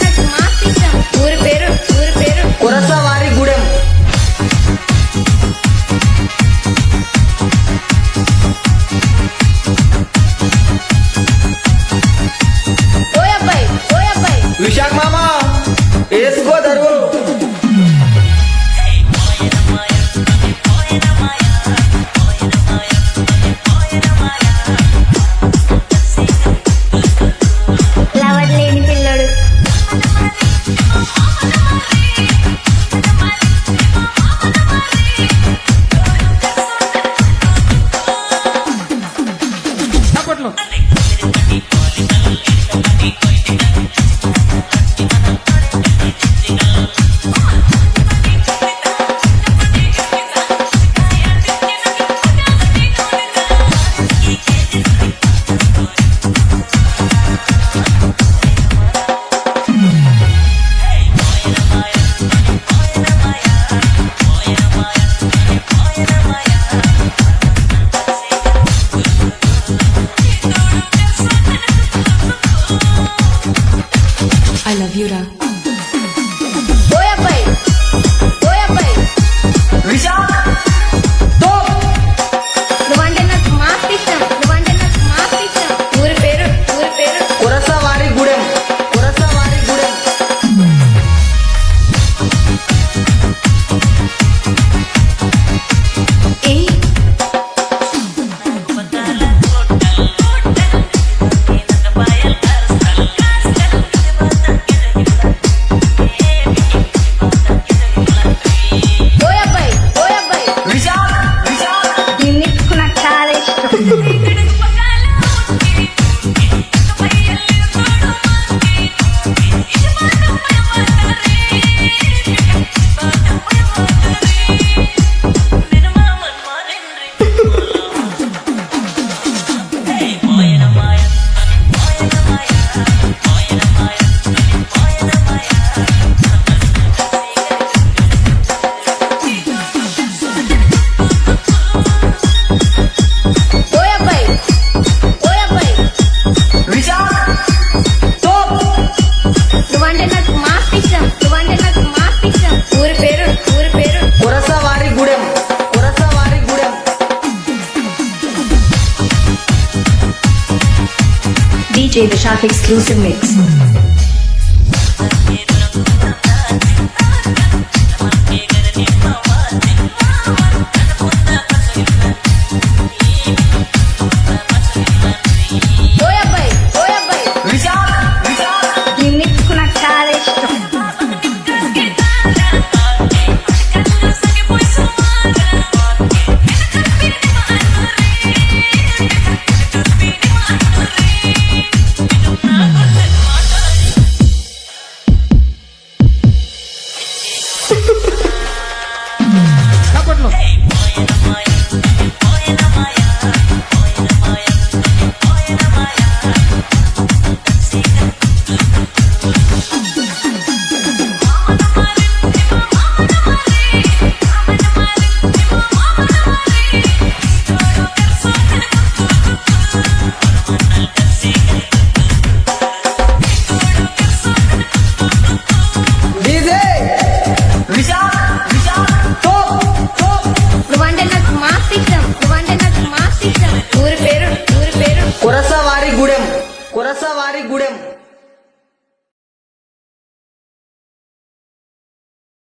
నాకు మస్తు ఇష్టం. ఊరి పేరు కురసవారి గూడెం. ఓయ్ అబ్బాయి విశాఖ మామ వేసుకో దరువు. లవర్ లేని పిల్లడు. I love you, Ra. ఓయ్ అబ్బాయి విశాఖ తోప్. నువ్వంటే నాకు మస్తు ఇష్టం. ఊరి పేరు కురసవారి గూడెం. Hey, ఓయ్ అబ్బాయి విశాఖ నిన్ను నాకు చాలా ఇష్టం. ఓయ్ అబ్బాయి విశాఖ తోప్. నువ్వంటే నాకు మస్తు ఇష్టం. ఊరి పేరు కురసవారి Gudem. DJ Vishak exclusive mix.